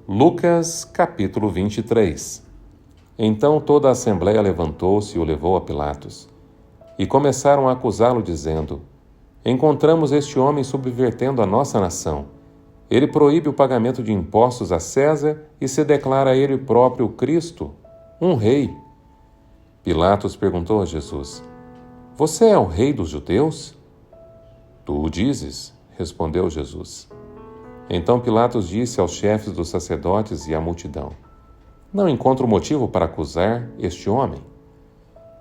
Lucas, capítulo 23. Então toda a assembleia levantou-se e o levou a Pilatos. E começaram a acusá-lo, dizendo: Encontramos este homem subvertendo a nossa nação. Ele proíbe o pagamento de impostos a César e se declara ele próprio Cristo, um rei. Pilatos perguntou a Jesus: Você é o rei dos judeus? Tu o dizes, respondeu Jesus. Então Pilatos disse aos chefes dos sacerdotes e à multidão: Não encontro motivo para acusar este homem.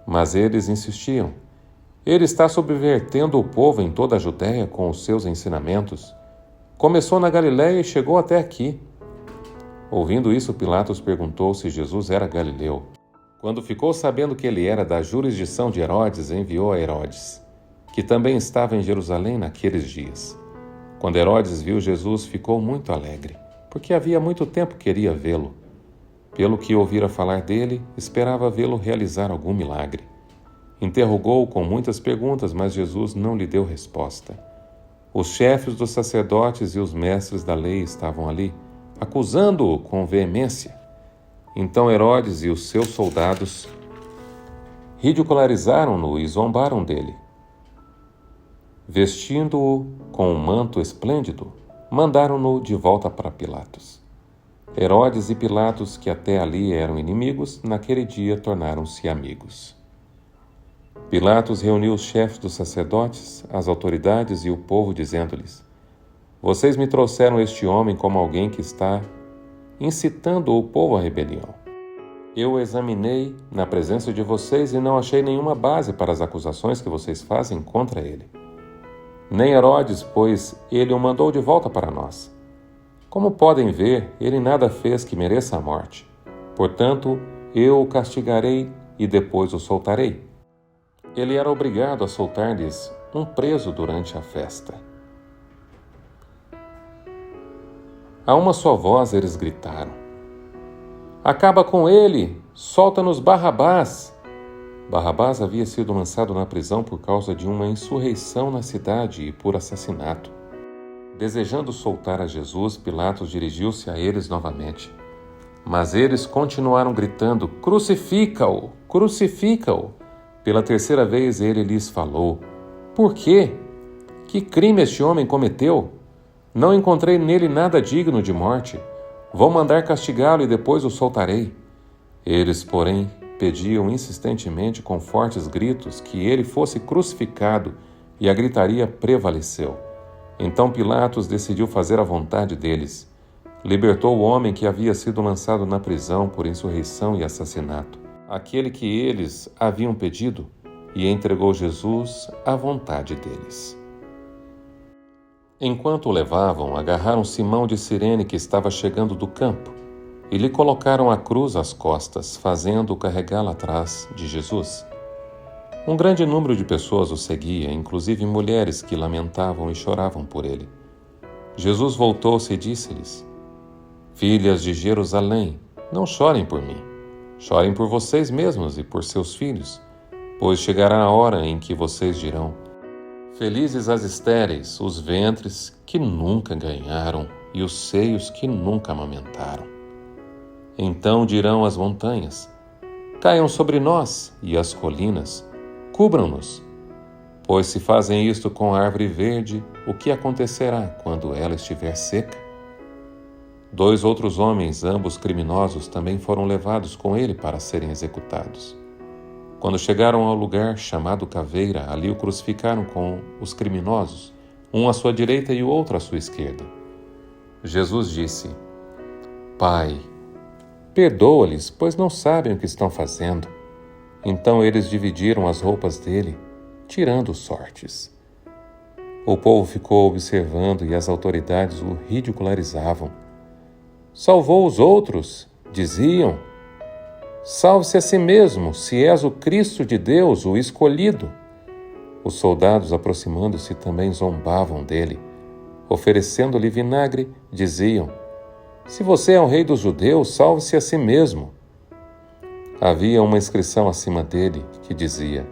Mas eles insistiam: Ele está subvertendo o povo em toda a Judéia com os seus ensinamentos. Começou na Galiléia e chegou até aqui. Ouvindo isso, Pilatos perguntou se Jesus era galileu. Quando ficou sabendo que ele era da jurisdição de Herodes, enviou a Herodes, que também estava em Jerusalém naqueles dias. Quando Herodes viu Jesus, ficou muito alegre, porque havia muito tempo queria vê-lo. Pelo que ouvira falar dele, esperava vê-lo realizar algum milagre. Interrogou-o com muitas perguntas, mas Jesus não lhe deu resposta. Os chefes dos sacerdotes e os mestres da lei estavam ali, acusando-o com veemência. Então Herodes e os seus soldados ridicularizaram-no e zombaram dele. Vestindo-o com um manto esplêndido, mandaram-no de volta para Pilatos. Herodes e Pilatos, que até ali eram inimigos, naquele dia tornaram-se amigos. Pilatos reuniu os chefes dos sacerdotes, as autoridades e o povo, dizendo-lhes: Vocês me trouxeram este homem como alguém que está incitando o povo à rebelião. Eu o examinei na presença de vocês e não achei nenhuma base para as acusações que vocês fazem contra ele. Nem Herodes, pois ele o mandou de volta para nós. Como podem ver, ele nada fez que mereça a morte. Portanto, eu o castigarei e depois o soltarei. Ele era obrigado a soltar-lhes um preso durante a festa. A uma só voz eles gritaram: Acaba com ele! Solta-nos Barrabás! Barrabás havia sido lançado na prisão por causa de uma insurreição na cidade e por assassinato. Desejando soltar a Jesus, Pilatos dirigiu-se a eles novamente. Mas eles continuaram gritando: Crucifica-o! Crucifica-o! Pela terceira vez ele lhes falou: Por quê? Que crime este homem cometeu? Não encontrei nele nada digno de morte. Vou mandar castigá-lo e depois o soltarei. Eles, porém, pediam insistentemente com fortes gritos que ele fosse crucificado, e a gritaria prevaleceu. Então Pilatos decidiu fazer a vontade deles. Libertou o homem que havia sido lançado na prisão por insurreição e assassinato, aquele que eles haviam pedido, e entregou Jesus à vontade deles. Enquanto o levavam, agarraram Simão de Cirene, que estava chegando do campo, e lhe colocaram a cruz às costas, fazendo-o carregá-la atrás de Jesus. Um grande número de pessoas o seguia, inclusive mulheres que lamentavam e choravam por ele. Jesus voltou-se e disse-lhes: Filhas de Jerusalém, não chorem por mim. Chorem por vocês mesmos e por seus filhos, pois chegará a hora em que vocês dirão: Felizes as estéreis, os ventres que nunca ganharam e os seios que nunca amamentaram. Então dirão as montanhas: Caiam sobre nós, e as colinas: Cubram-nos. Pois se fazem isto com a árvore verde, o que acontecerá quando ela estiver seca? 2 outros homens, ambos criminosos, também foram levados com ele para serem executados. Quando chegaram ao lugar chamado Caveira, ali o crucificaram com os criminosos, um à sua direita e o outro à sua esquerda. Jesus disse: Pai, perdoa-lhes, pois não sabem o que estão fazendo. Então eles dividiram as roupas dele, tirando sortes. O povo ficou observando e as autoridades o ridicularizavam. Salvou os outros, diziam. Salve-se a si mesmo, se és o Cristo de Deus, o escolhido. Os soldados, aproximando-se, também zombavam dele. Oferecendo-lhe vinagre, diziam: Se você é o rei dos judeus, salve-se a si mesmo. Havia uma inscrição acima dele que dizia: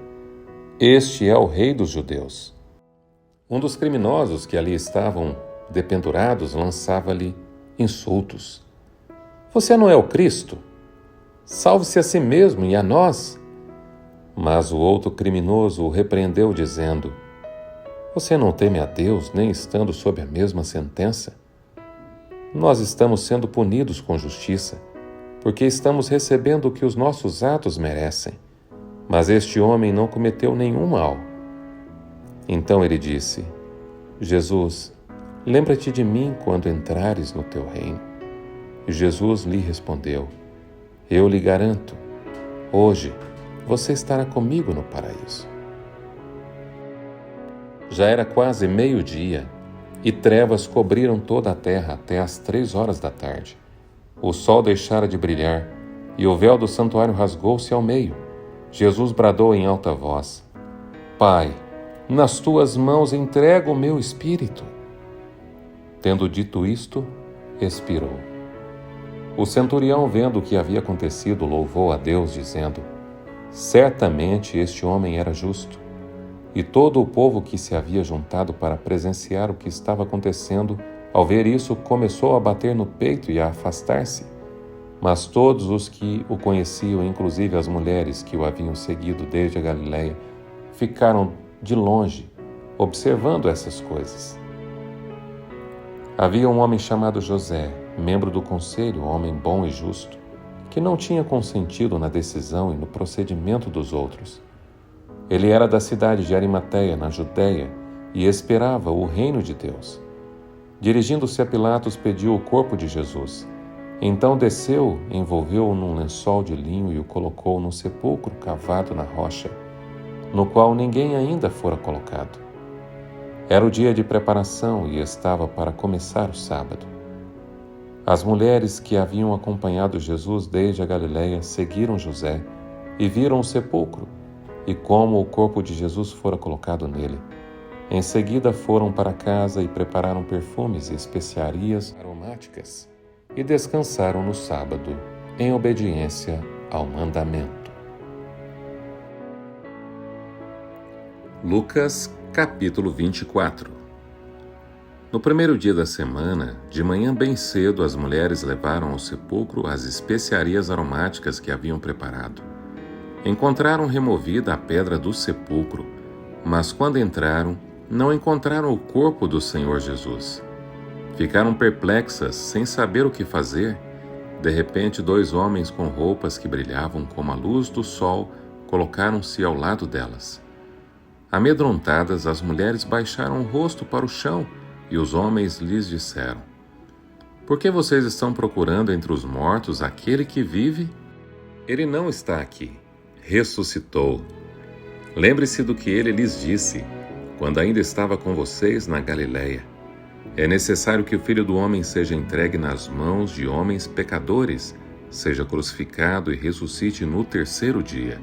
Este é o rei dos judeus. Um dos criminosos que ali estavam dependurados lançava-lhe insultos. Você não é o Cristo? Salve-se a si mesmo e a nós. Mas o outro criminoso o repreendeu, dizendo: Você não teme a Deus, nem estando sob a mesma sentença? Nós estamos sendo punidos com justiça, porque estamos recebendo o que os nossos atos merecem. Mas este homem não cometeu nenhum mal. Então ele disse: Jesus, lembra-te de mim quando entrares no teu reino. E Jesus lhe respondeu: Eu lhe garanto, hoje você estará comigo no paraíso. Já era quase meio-dia, e trevas cobriram toda a terra até às 3 horas da tarde. O sol deixara de brilhar, e o véu do santuário rasgou-se ao meio. Jesus bradou em alta voz: Pai, nas tuas mãos entrego o meu espírito. Tendo dito isto, expirou. O centurião, vendo o que havia acontecido, louvou a Deus, dizendo: Certamente este homem era justo. E todo o povo que se havia juntado para presenciar o que estava acontecendo, ao ver isso, começou a bater no peito e a afastar-se. Mas todos os que o conheciam, inclusive as mulheres que o haviam seguido desde a Galiléia, ficaram de longe, observando essas coisas. Havia um homem chamado José, membro do conselho, homem bom e justo, que não tinha consentido na decisão e no procedimento dos outros. Ele era da cidade de Arimateia, na Judéia, e esperava o reino de Deus. Dirigindo-se a Pilatos, pediu o corpo de Jesus. Então desceu, envolveu-o num lençol de linho e o colocou num sepulcro cavado na rocha, no qual ninguém ainda fora colocado. Era o dia de preparação e estava para começar o sábado. As mulheres que haviam acompanhado Jesus desde a Galiléia seguiram José e viram o sepulcro e como o corpo de Jesus fora colocado nele. Em seguida foram para casa e prepararam perfumes e especiarias aromáticas e descansaram no sábado, em obediência ao mandamento. Lucas, capítulo 24. No primeiro dia da semana, de manhã bem cedo, as mulheres levaram ao sepulcro as especiarias aromáticas que haviam preparado. Encontraram removida a pedra do sepulcro, mas quando entraram, não encontraram o corpo do Senhor Jesus. Ficaram perplexas, sem saber o que fazer. De repente, 2 homens com roupas que brilhavam como a luz do sol colocaram-se ao lado delas. Amedrontadas, as mulheres baixaram o rosto para o chão e os homens lhes disseram: Por que vocês estão procurando entre os mortos aquele que vive? Ele não está aqui. Ressuscitou. Lembre-se do que ele lhes disse, quando ainda estava com vocês na Galiléia. É necessário que o Filho do Homem seja entregue nas mãos de homens pecadores, seja crucificado e ressuscite no 3º dia.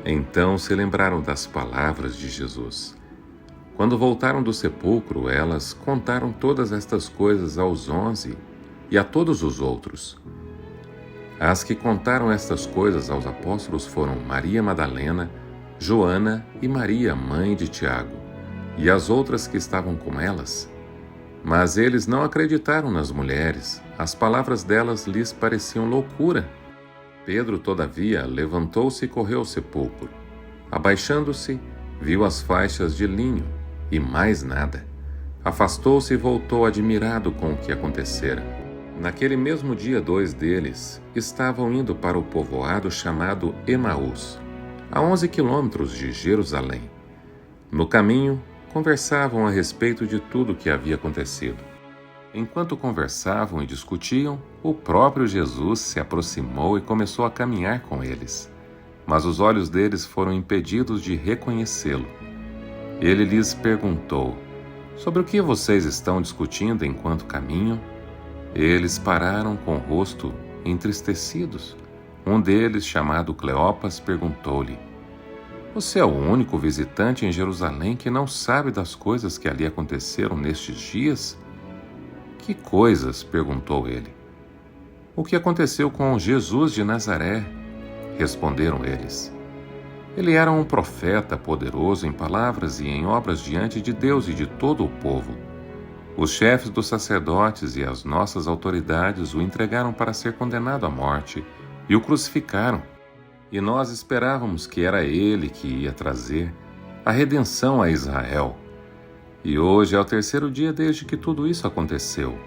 Então se lembraram das palavras de Jesus. Quando voltaram do sepulcro, elas contaram todas estas coisas aos 11 e a todos os outros. As que contaram estas coisas aos apóstolos foram Maria Madalena, Joana e Maria, mãe de Tiago, e as outras que estavam com elas. Mas eles não acreditaram nas mulheres, as palavras delas lhes pareciam loucura. Pedro, todavia, levantou-se e correu ao sepulcro. Abaixando-se, viu as faixas de linho, e mais nada. Afastou-se e voltou admirado com o que acontecera. Naquele mesmo dia, 2 deles estavam indo para o povoado chamado Emaús, a 11 quilômetros de Jerusalém. No caminho, conversavam a respeito de tudo o que havia acontecido. Enquanto conversavam e discutiam, o próprio Jesus se aproximou e começou a caminhar com eles. Mas os olhos deles foram impedidos de reconhecê-lo. Ele lhes perguntou: Sobre o que vocês estão discutindo enquanto caminham? Eles pararam com o rosto entristecidos. Um deles, chamado Cleopas, perguntou-lhe: Você é o único visitante em Jerusalém que não sabe das coisas que ali aconteceram nestes dias? Que coisas? Perguntou ele. O que aconteceu com Jesus de Nazaré? Responderam eles. Ele era um profeta poderoso em palavras e em obras diante de Deus e de todo o povo. Os chefes dos sacerdotes e as nossas autoridades o entregaram para ser condenado à morte e o crucificaram. E nós esperávamos que era ele que ia trazer a redenção a Israel. E hoje é o terceiro dia desde que tudo isso aconteceu.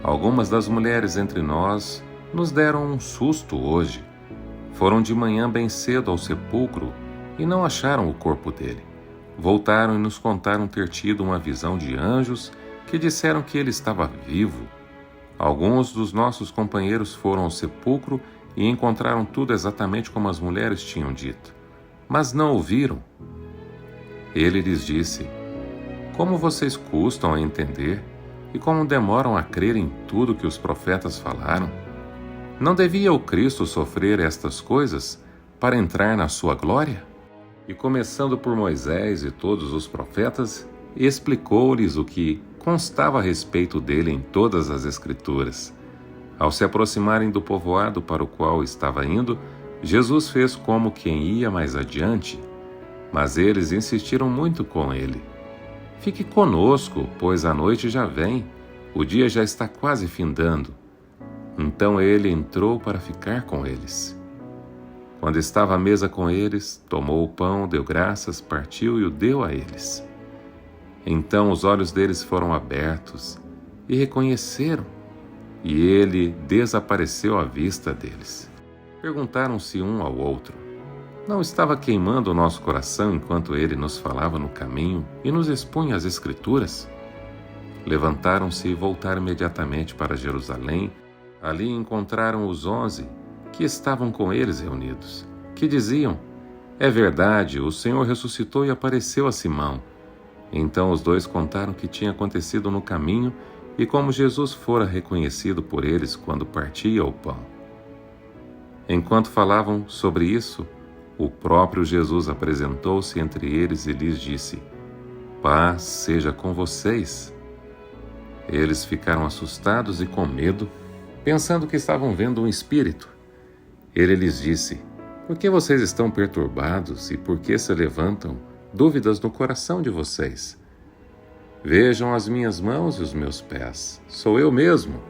Algumas das mulheres entre nós nos deram um susto hoje. Foram de manhã bem cedo ao sepulcro e não acharam o corpo dele. Voltaram e nos contaram ter tido uma visão de anjos que disseram que ele estava vivo. Alguns dos nossos companheiros foram ao sepulcro e encontraram tudo exatamente como as mulheres tinham dito, mas não o viram. Ele lhes disse: como vocês custam a entender e como demoram a crer em tudo que os profetas falaram? Não devia o Cristo sofrer estas coisas para entrar na sua glória? E começando por Moisés e todos os profetas, explicou-lhes o que constava a respeito dele em todas as Escrituras. Ao se aproximarem do povoado para o qual estava indo, Jesus fez como quem ia mais adiante, mas eles insistiram muito com ele. Fique conosco, pois a noite já vem, o dia já está quase findando. Então ele entrou para ficar com eles. Quando estava à mesa com eles, tomou o pão, deu graças, partiu e o deu a eles. Então os olhos deles foram abertos e reconheceram, e ele desapareceu à vista deles. Perguntaram-se um ao outro: não estava queimando o nosso coração enquanto ele nos falava no caminho e nos expunha as Escrituras? Levantaram-se e voltaram imediatamente para Jerusalém. Ali encontraram os 11 que estavam com eles reunidos, que diziam: é verdade, o Senhor ressuscitou e apareceu a Simão. Então os dois contaram o que tinha acontecido no caminho e como Jesus fora reconhecido por eles quando partia o pão. Enquanto falavam sobre isso, o próprio Jesus apresentou-se entre eles e lhes disse: paz seja com vocês. Eles ficaram assustados e com medo, pensando que estavam vendo um espírito. Ele lhes disse: por que vocês estão perturbados e por que se levantam dúvidas no coração de vocês? Vejam as minhas mãos e os meus pés. Sou eu mesmo.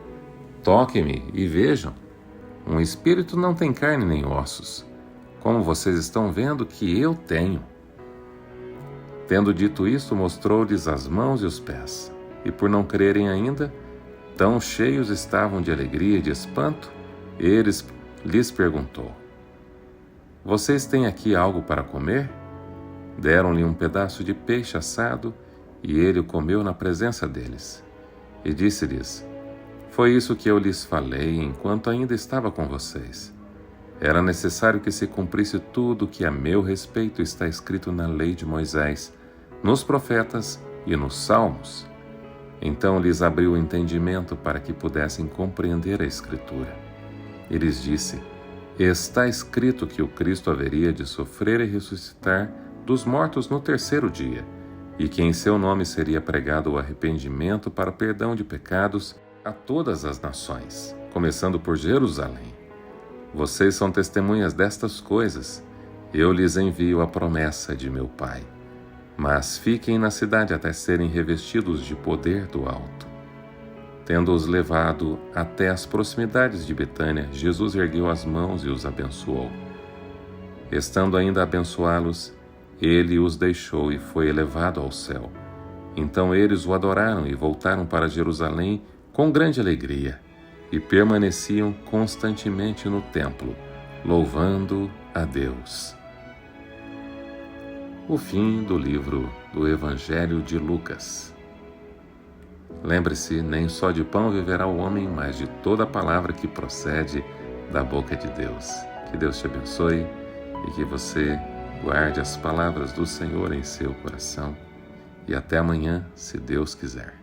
Toquem-me e vejam. Um espírito não tem carne nem ossos, como vocês estão vendo que eu tenho. Tendo dito isto, mostrou-lhes as mãos e os pés. E por não crerem ainda, tão cheios estavam de alegria e de espanto, lhes perguntou: vocês têm aqui algo para comer? Deram-lhe um pedaço de peixe assado, e ele o comeu na presença deles. E disse-lhes: foi isso que eu lhes falei enquanto ainda estava com vocês. Era necessário que se cumprisse tudo o que a meu respeito está escrito na lei de Moisés, nos profetas e nos salmos. Então lhes abriu o entendimento para que pudessem compreender a Escritura. E lhes disse: está escrito que o Cristo haveria de sofrer e ressuscitar dos mortos no terceiro dia, e que em seu nome seria pregado o arrependimento para perdão de pecados a todas as nações, começando por Jerusalém. Vocês são testemunhas destas coisas. Eu lhes envio a promessa de meu Pai. Mas fiquem na cidade até serem revestidos de poder do alto. Tendo-os levado até as proximidades de Betânia, Jesus ergueu as mãos e os abençoou. Estando ainda a abençoá-los, ele os deixou e foi elevado ao céu. Então eles o adoraram e voltaram para Jerusalém com grande alegria, e permaneciam constantemente no templo, louvando a Deus. O fim do livro do Evangelho de Lucas. Lembre-se, nem só de pão viverá o homem, mas de toda a palavra que procede da boca de Deus. Que Deus te abençoe e que você guarde as palavras do Senhor em seu coração. E até amanhã, se Deus quiser.